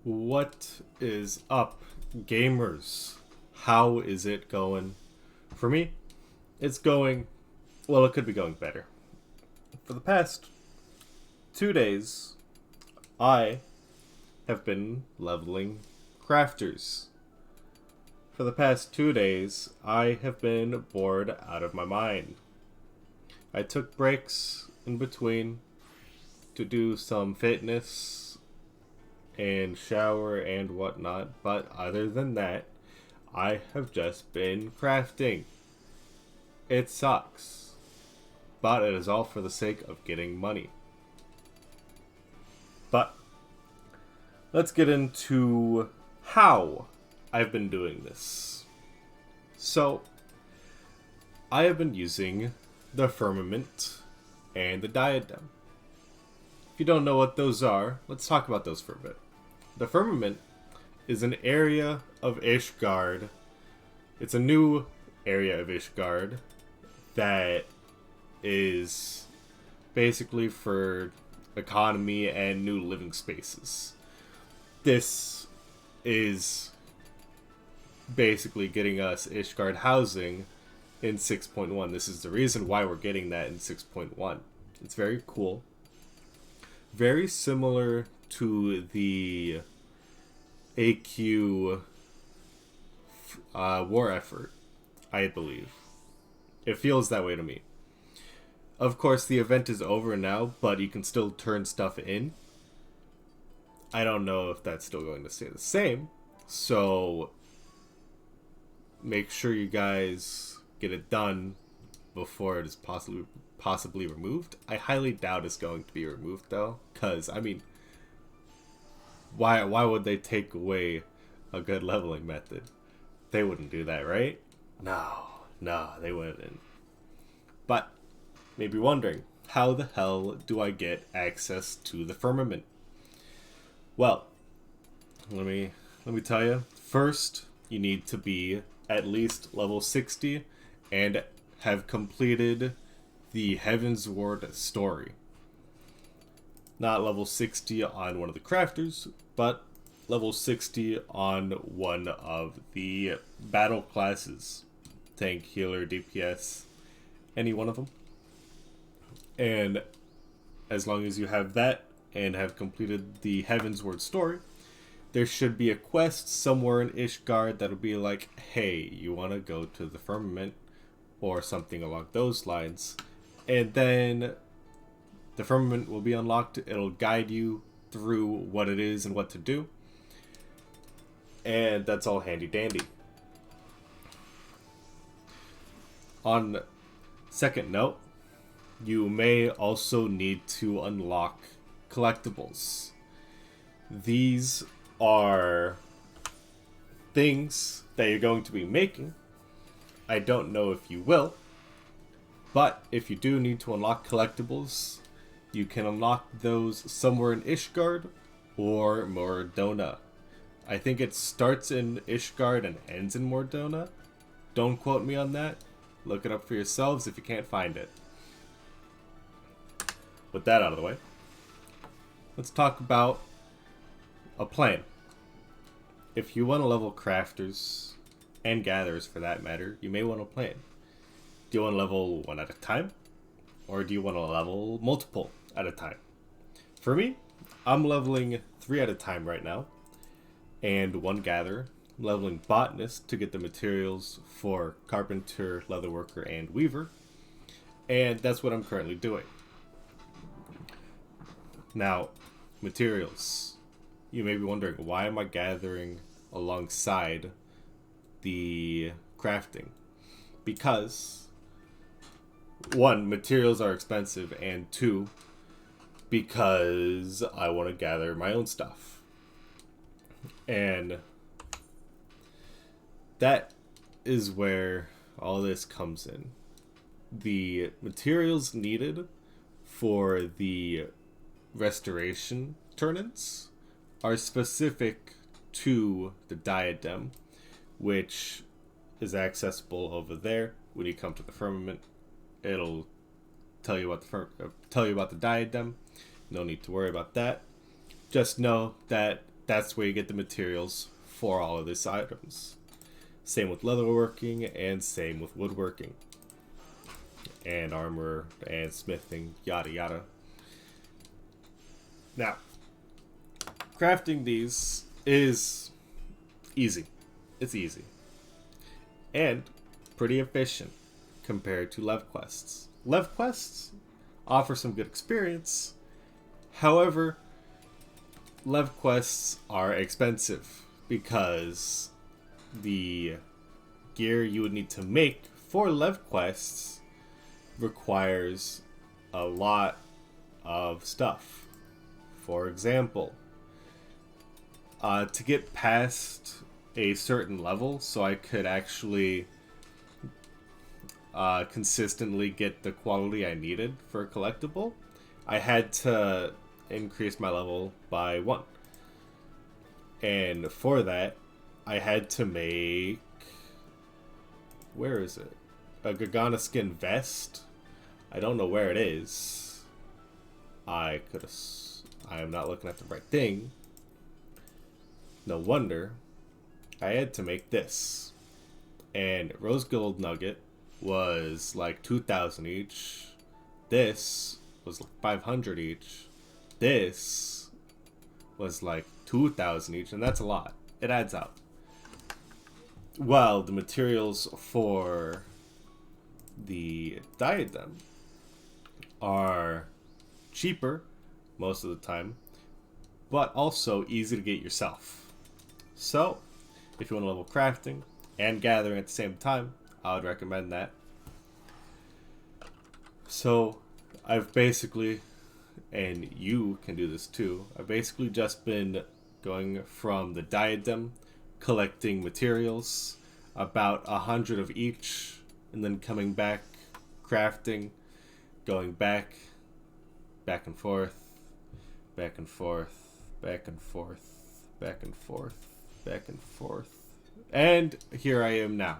What is up, gamers? How is it going? For me, it's going, well, it could be going better. For the past 2 days, I have been leveling crafters. For the past 2 days, I have been bored out of my mind. I took breaks in between to do some fitness and shower and whatnot, but other than that, I have just been crafting. It sucks, but it is all for the sake of getting money. But let's get into how I've been doing this. So, I have been using the firmament and the diadem. If you don't know what those are, let's talk about those for a bit. The firmament is an area of Ishgard. It's a new area of Ishgard that is basically for economy and new living spaces. This is basically getting us Ishgard housing in 6.1. This is the reason why we're getting that in 6.1. It's very cool. Very similar to the AQ war effort, I believe. It feels that way to me. Of course, the event is over now, but you can still turn stuff in. I don't know if that's still going to stay the same, so make sure you guys get it done before it is possibly removed. I highly doubt it's going to be removed though, because I mean, why would they take away a good leveling method? They wouldn't do that, right? No, they wouldn't. But maybe wondering, how the hell do I get access to the firmament? Well, let me tell you. First, you need to be at least level 60 and have completed the Heavensward story. Not level 60 on one of the crafters, but level 60 on one of the battle classes. Tank, healer, DPS, any one of them. And as long as you have that and have completed the Heavensward story, there should be a quest somewhere in Ishgard that'll be like, hey, you want to go to the firmament or something along those lines. And then the firmament will be unlocked. It'll guide you through what it is and what to do. And that's all handy dandy. On second note, you may also need to unlock collectibles. These are things that you're going to be making. I don't know if you will, but if you do need to unlock collectibles, you can unlock those somewhere in Ishgard or Mordona. I think it starts in Ishgard and ends in Mordona. Don't quote me on that. Look it up for yourselves if you can't find it. With that out of the way, let's talk about a plan. If you want to level crafters, and gatherers for that matter, you may want to plan. Do you want to level one at a time? Or do you want to level multiple at a time? For me, I'm leveling 3 at a time right now. And one gatherer. I'm leveling botanist to get the materials for carpenter, leatherworker, and weaver. And that's what I'm currently doing. Now, materials. You may be wondering, why am I gathering alongside the crafting? Because 1, materials are expensive, and 2, because I want to gather my own stuff. And that is where all this comes in. The materials needed for the restoration turn-ins are specific to the diadem, which is accessible over there. When you come to the firmament, it'll tell you about the diadem. No need to worry about that. Just know that that's where you get the materials for all of these items. Same with leatherworking, and same with woodworking. And armor, and smithing, yada yada. Now, crafting these is easy. It's easy. And pretty efficient compared to Lev quests. Lev quests offer some good experience. However, Lev quests are expensive because the gear you would need to make for Lev quests requires a lot of stuff. For example, to get past a certain level so I could actually consistently get the quality I needed for a collectible, I had to increase my level by 1. And for that, I had to make... where is it? A Gargana skin vest. I don't know where it is. I am not looking at the right thing. No wonder. I had to make this. And Rose Gold Nugget was like 2,000 each. This was like 500 each. This was like 2,000 each, and that's a lot. It adds up. Well, the materials for the diadem are cheaper most of the time, but also easy to get yourself. So, if you want to level crafting and gathering at the same time, I would recommend that. So, I've basically, and you can do this too, I've basically just been going from the diadem, collecting materials, about 100 of each, and then coming back, crafting, going back and forth, back and forth, back and forth, back and forth, back and forth. And here I am now.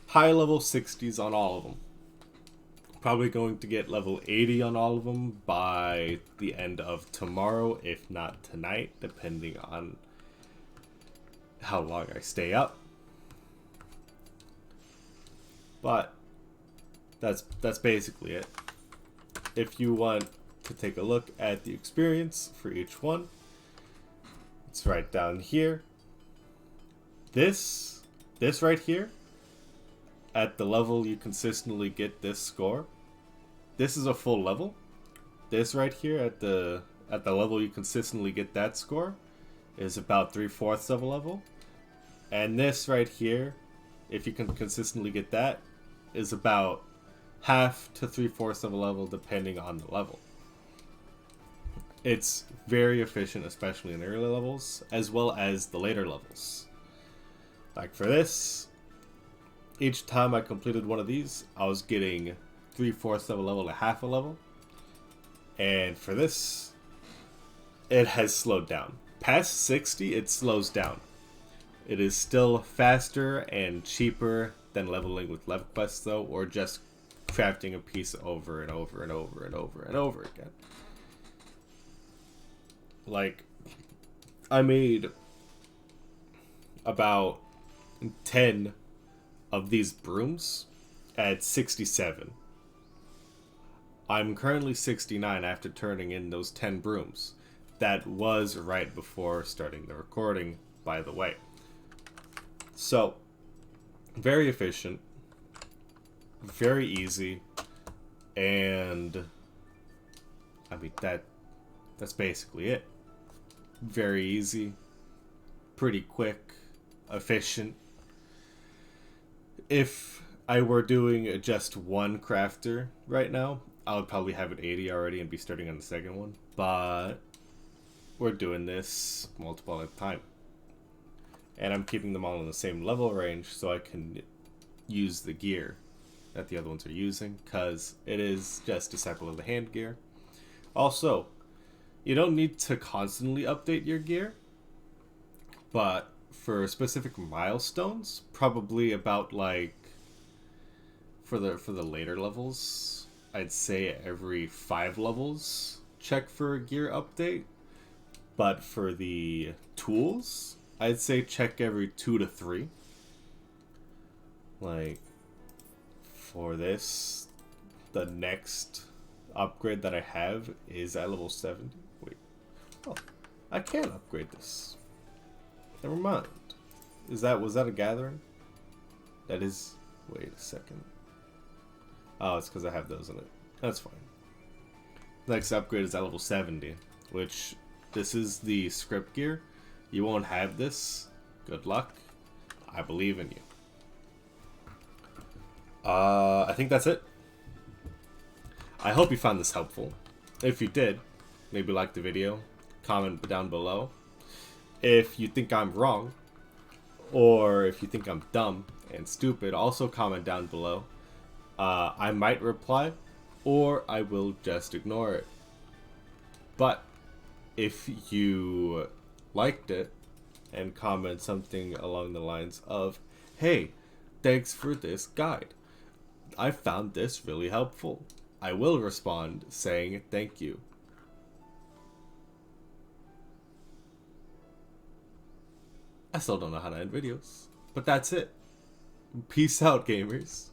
High level 60s on all of them. Probably going to get level 80 on all of them by the end of tomorrow, if not tonight, depending on how long I stay up. But that's basically it. If you want to take a look at the experience for each one, it's right down here. This right here, at the level you consistently get this score, this is a full level. This right here at the level you consistently get that score is about 3/4 of a level. And this right here, if you can consistently get that, is about 1/2 to 3/4 of a level depending on the level. It's very efficient, especially in early levels, as well as the later levels. Like for this, each time I completed one of these, I was getting 3/4 of a level to 1/2 a level. And for this, it has slowed down. Past 60, it slows down. It is still faster and cheaper than leveling with level quests though, or just crafting a piece over and over and over and over and over again. Like, I made about 10 of these brooms at 67. I'm currently 69 after turning in those 10 brooms. That was right before starting the recording, by the way. So, very efficient, very easy, and I mean that's basically it. Very easy, pretty quick, efficient. If I were doing just one crafter right now, I would probably have it 80 already and be starting on the second one. But we're doing this multiple at a time. And I'm keeping them all in the same level range so I can use the gear that the other ones are using, because it is just Disciple of the Hand gear. Also, you don't need to constantly update your gear, but for specific milestones, probably about like for the later levels, I'd say every 5 levels check for a gear update. But for the tools, I'd say check every 2 to 3. Like, for this, the next upgrade that I have is at level 70. Wait. Oh, I can upgrade this. Never mind. Was that a gathering? That is... Wait a second. Oh, it's because I have those in it. That's fine. Next upgrade is at level 70, which this is the script gear. You won't have this. Good luck. I believe in you. I think that's it. I hope you found this helpful. If you did, maybe like the video, comment down below. If you think I'm wrong, or if you think I'm dumb and stupid, also comment down below. I might reply, or I will just ignore it. But if you liked it and comment something along the lines of, hey, thanks for this guide, I found this really helpful, I will respond saying thank you. I still don't know how to end videos, but that's it. Peace out, gamers.